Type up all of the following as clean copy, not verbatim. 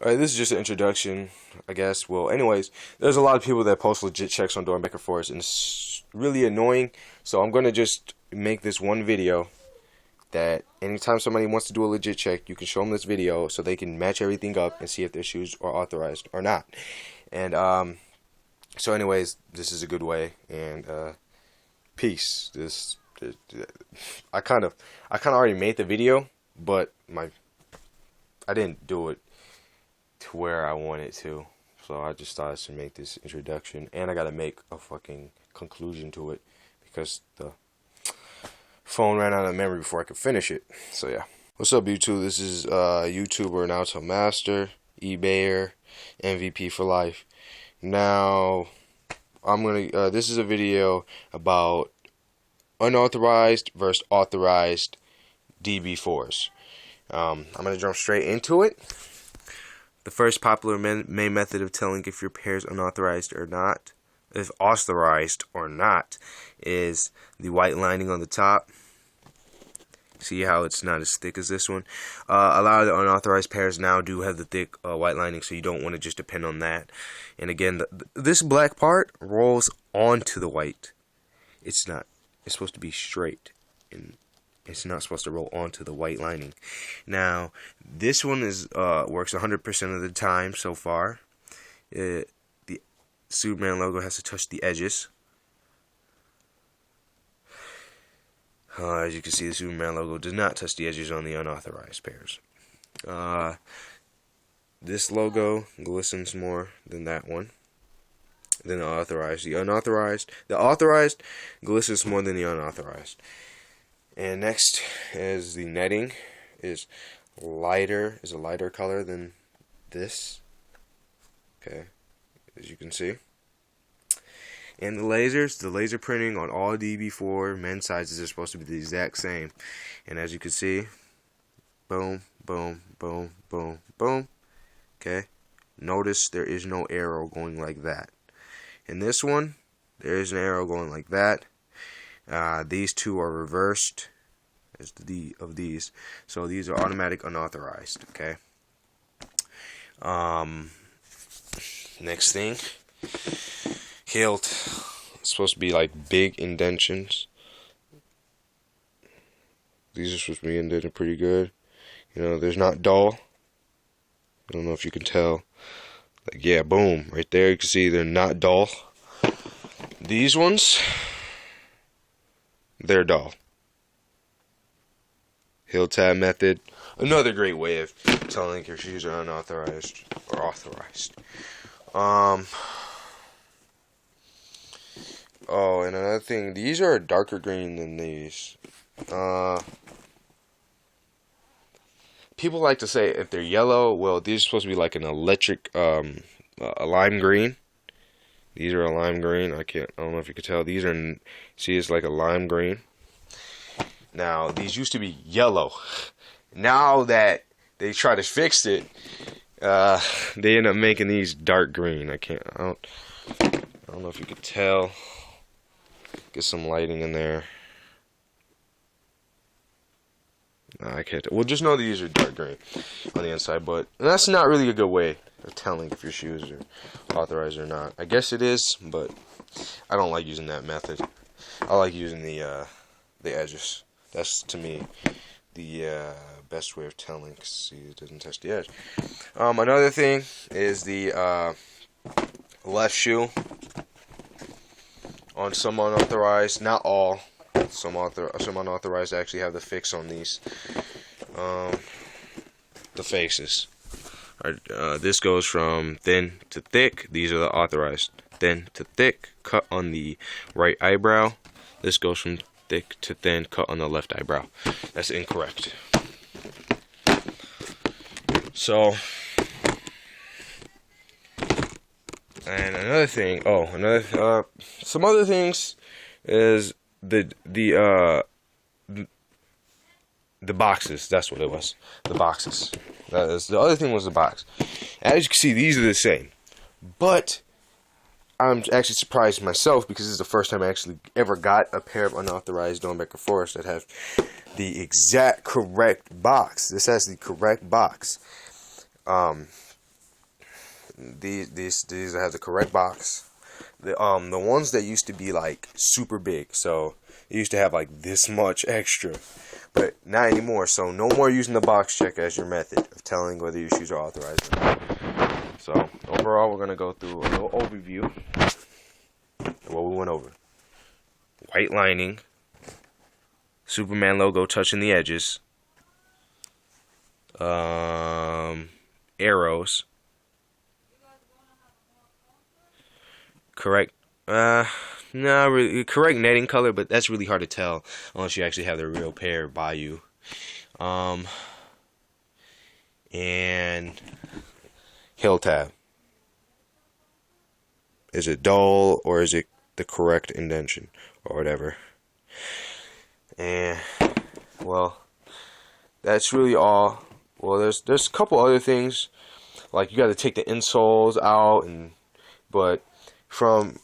Alright, this is just an introduction, I guess. Well, anyways, there's a lot of people that post legit checks on Doernbecher Forest, and it's really annoying. So I'm gonna just make this one video that anytime somebody wants to do a legit check, you can show them this video so they can match everything up and see if their shoes are authorized or not. And so anyways, this is a good way. And peace. I kind of already made the video, but I didn't do it to where I wanted to, so I just thought I should make this introduction, and I gotta make a fucking conclusion to it because the phone ran out of memory before I could finish it. So yeah, what's up YouTube? This is YouTuber Naruto Master, eBayer, MVP for life. Now I'm gonna this is a video about unauthorized versus authorized DB4s. I'm gonna jump straight into it. The first popular main method of telling if your pair is unauthorized or not, if authorized or not, is the white lining on the top. See how it's not as thick as this one? A lot of the unauthorized pairs now do have the thick white lining, so you don't want to just depend on that. And again, this black part rolls onto the white. It's not. It's supposed to be straight, and it's not supposed to roll onto the white lining. Now, this one is works 100% of the time so far. The Superman logo has to touch the edges. As you can see, the Superman logo does not touch the edges on the unauthorized pairs. This logo glistens more than that one, than the authorized. The authorized glistens more than the unauthorized. And next is the netting is a lighter color than this. Okay, as you can see. And the laser printing on all DB4 men's sizes are supposed to be the exact same. And as you can see, boom, boom, boom, boom, boom. Okay, notice there is no arrow going like that. In this one, there is an arrow going like that. These two are reversed as of these, so these are automatic unauthorized. Okay. Next thing, hilt. It's supposed to be like big indentions. These are supposed to be indented pretty good. You know, there's not dull. I don't know if you can tell. Like, yeah, boom, right there. You can see they're not dull. These ones, they're dull. Heel tab method, another great way of telling if your shoes are unauthorized or authorized. Oh, and another thing, these are a darker green than these. People like to say if they're yellow, well, these are supposed to be like an electric, a lime green. These are a lime green. I don't know if you can tell. These are, see, it's like a lime green. Now, these used to be yellow. Now that they try to fix it, they end up making these dark green. I don't know if you could tell. Get some lighting in there. No, I can't. Well, just know these are dark green on the inside, but that's not really a good way of telling if your shoes are authorized or not. I guess it is, but I don't like using that method. I like using the edges. That's, to me, the best way of telling. See, it doesn't touch the edge. Another thing is the left shoe. On some unauthorized, not all. Some unauthorized actually have the fix on these. The faces. This goes from thin to thick. These are the authorized. Thin to thick, cut on the right eyebrow. This goes from thick to thin, cut on the left eyebrow. That's incorrect. So, and another thing. Some other things is the boxes. That's what it was. The boxes. The other thing was the box. As you can see, these are the same, but I'm actually surprised myself because this is the first time I actually ever got a pair of unauthorized Doernbecher Forest that have the exact correct box. This has the correct box. These have the correct box. The ones that used to be like super big, so it used to have like this much extra, but not anymore. So no more using the box check as your method of telling whether your shoes are authorized or not. So overall, we're gonna go through a little overview of what we went over. White lining, Superman logo touching the edges, arrows, correct, no, really, correct netting color, but that's really hard to tell unless you actually have the real pair by you. And heel tab. Is it dull or is it the correct indentation or whatever? And well, that's really all. Well, there's a couple other things, like you got to take the insoles out, but from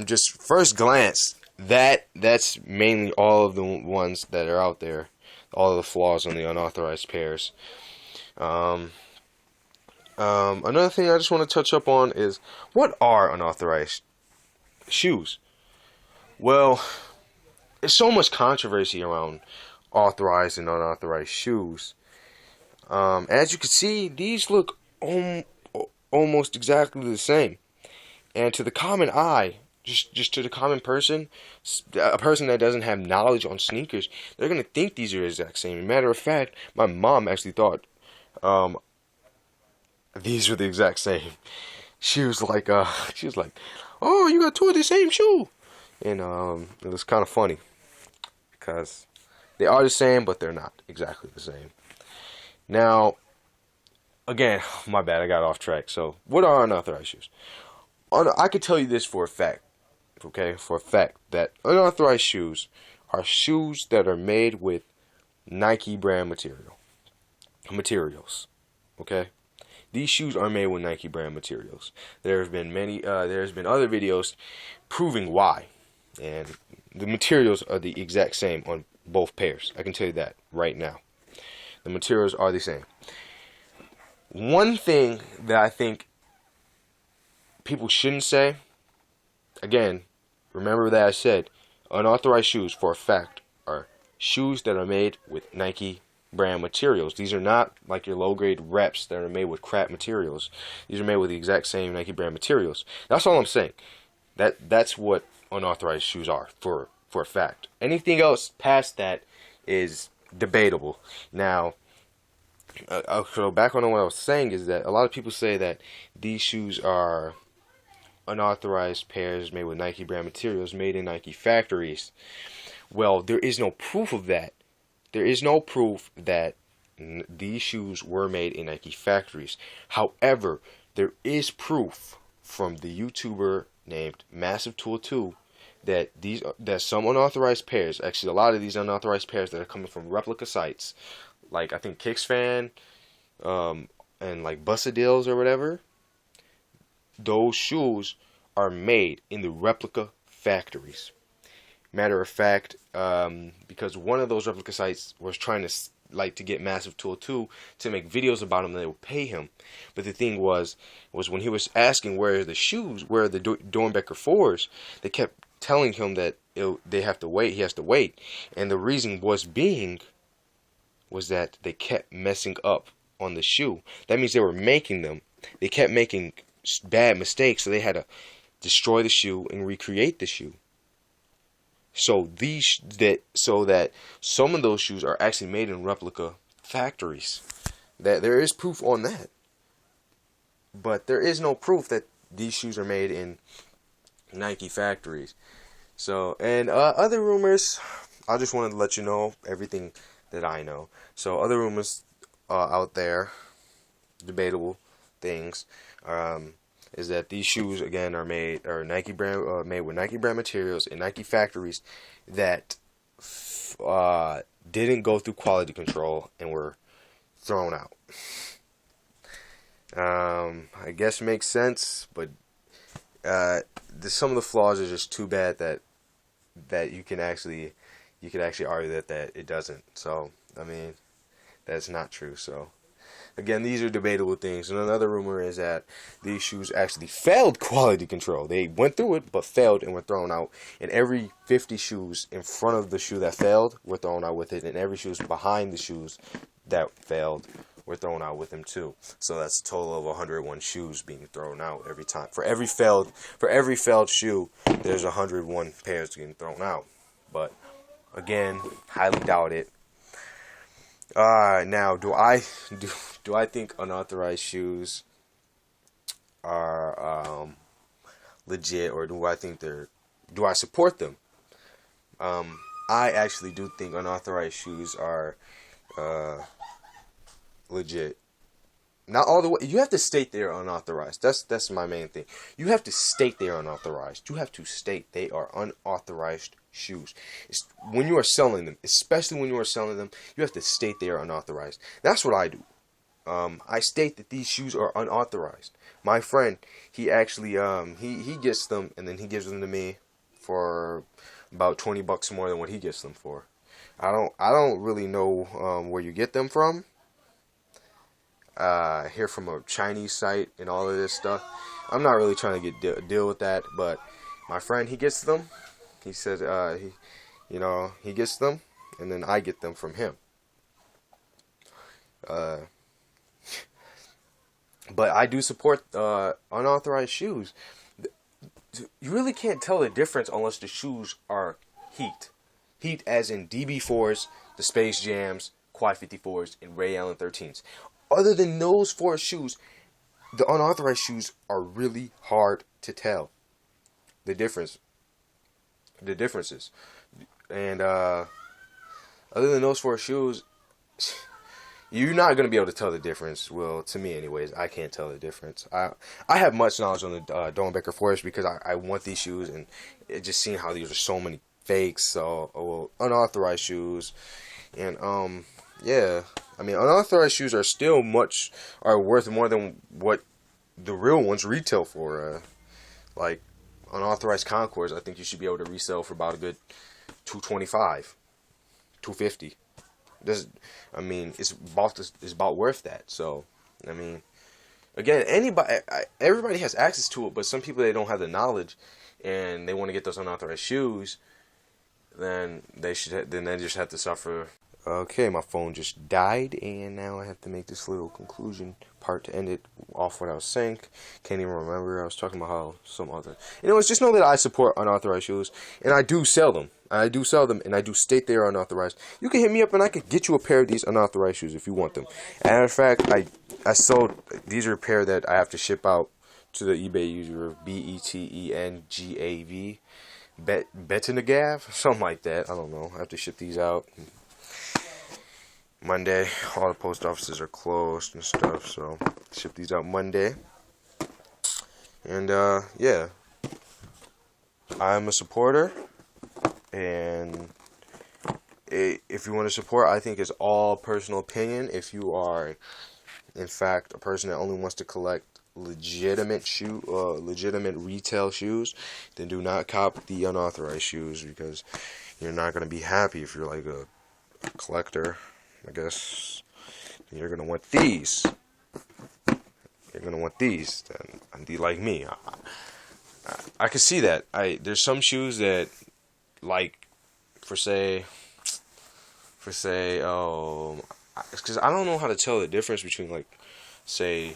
just first glance, that's mainly all of the ones that are out there, all of the flaws on the unauthorized pairs. Another thing I just want to touch up on is, what are unauthorized shoes? Well, there's so much controversy around authorized and unauthorized shoes. As you can see, these look almost exactly the same. And to the common eye, just to the common person, a person that doesn't have knowledge on sneakers, they're going to think these are the exact same. Matter of fact, my mom actually thought these were the exact same. She was like, "Oh, you got two of the same shoe," and it was kind of funny because they are the same, but they're not exactly the same. Now, again, my bad, I got off track. So, what are unauthorized shoes? I could tell you this for a fact, okay, for a fact, that unauthorized shoes are shoes that are made with Nike brand materials, okay? These shoes are made with Nike brand materials. There's been other videos proving why, and the materials are the exact same on both pairs. I can tell you that right now. The materials are the same. One thing that I think people shouldn't say, again, remember that I said unauthorized shoes for a fact are shoes that are made with Nike brand materials. These are not like your low grade reps that are made with crap materials. These are made with the exact same Nike brand materials. That's all I'm saying. That's what unauthorized shoes are for a fact. Anything else past that is debatable. Now, so back on what I was saying is that a lot of people say that these shoes are unauthorized pairs made with Nike brand materials, made in Nike factories. Well, there is no proof of that. There is no proof that these shoes were made in Nike factories. However, there is proof from the YouTuber named Massive Tool 2 that some unauthorized pairs, actually a lot of these unauthorized pairs that are coming from replica sites, like I think KicksFan, and like Bussadills or whatever, those shoes are made in the replica factories. Matter of fact, because one of those replica sites was trying to get Massive Tool 2 to make videos about him, and they would pay him. But the thing was when he was asking where are the shoes, where are the Doernbecher 4s, they kept telling him that he has to wait. And the reason was that they kept messing up on the shoe. That means they were making them. They kept making bad mistakes, so they had to destroy the shoe and recreate the shoe. So that some of those shoes are actually made in replica factories. That there is proof on that. But there is no proof that these shoes are made in Nike factories. So, and other rumors, I just wanted to let you know everything that I know. So other rumors out there, debatable things, is that these shoes again are made Nike brand, made with Nike brand materials in Nike factories that didn't go through quality control and were thrown out. I guess it makes sense, but some of the flaws are just too bad that you could actually argue that it doesn't. So I mean, that's not true. So again, these are debatable things. And another rumor is that these shoes actually failed quality control. They went through it, but failed and were thrown out. And every 50 shoes in front of the shoe that failed were thrown out with it. And every shoes behind the shoes that failed were thrown out with them too. So that's a total of 101 shoes being thrown out every time. For every failed shoe, there's 101 pairs getting thrown out. But again, highly doubt it. Now, do I think unauthorized shoes are legit, or do I support them? I actually do think unauthorized shoes are legit. Not all the way. You have to state they are unauthorized. That's my main thing. You have to state they are unauthorized. You have to state they are unauthorized shoes. When you are selling them, especially when you are selling them, you have to state they are unauthorized. That's what I do. I state that these shoes are unauthorized. My friend, he actually he gets them and then he gives them to me for about $20 more than what he gets them for. I don't really know where you get them from. Hear from a Chinese site and all of this stuff. I'm not really trying to deal with that, but my friend, he gets them. He says he gets them, and then I get them from him. But I do support unauthorized shoes. You really can't tell the difference unless the shoes are heat. Heat as in DB4s, the Space Jams, Quad 54s, and Ray Allen 13s. Other than those four shoes, the unauthorized shoes are really hard to tell the differences. And other than those four shoes, you're not going to be able to tell the difference. Well, to me anyways, I can't tell the difference. I have much knowledge on the Doernbecher forest because I want these shoes, and it just seeing how these are so many fakes, so unauthorized shoes. And yeah, I mean, unauthorized shoes are still worth more than what the real ones retail for. Like unauthorized Concords, I think you should be able to resell for about a good $225, $250. I mean, it's about worth that. So, I mean, again, everybody has access to it, but some people, they don't have the knowledge, and they want to get those unauthorized shoes. Then they just have to suffer. Okay, my phone just died, and now I have to make this little conclusion part to end it off what I was saying. Can't even remember. I was talking about how some other... Anyways, just know that I support unauthorized shoes, and I do sell them. And I do state they are unauthorized. You can hit me up, and I can get you a pair of these unauthorized shoes if you want them. As a matter of fact, I sold... These are a pair that I have to ship out to the eBay user, BETENGAV. Betenagav? Something like that. I don't know. I have to ship these out Monday. All the post offices are closed and stuff, so ship these out Monday. And yeah, I'm a supporter, and if you want to support, I think it's all personal opinion. If you are in fact a person that only wants to collect legitimate retail shoes, then do not cop the unauthorized shoes, because you're not going to be happy. If you're like a collector, I guess you're going to want these. You're going to want these. And you like me. I can see that. There's some shoes that, like, for say, because I don't know how to tell the difference between, like, say,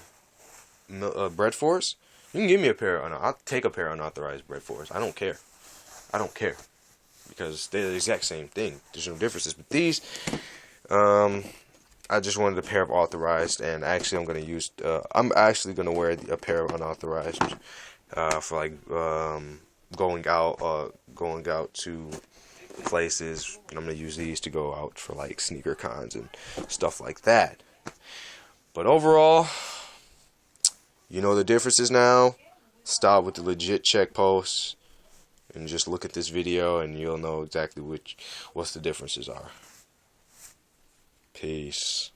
bread fours. You can give me a pair. I'll take a pair of unauthorized bread fours. I don't care, because they're the exact same thing. There's no differences. But these, I just wanted a pair of authorized, and actually I'm actually gonna wear a pair of unauthorized for like going out to places. And I'm gonna use these to go out for like sneaker cons and stuff like that. But overall, you know the differences now. Stop with the legit check posts and just look at this video, and you'll know exactly what the differences are. Peace.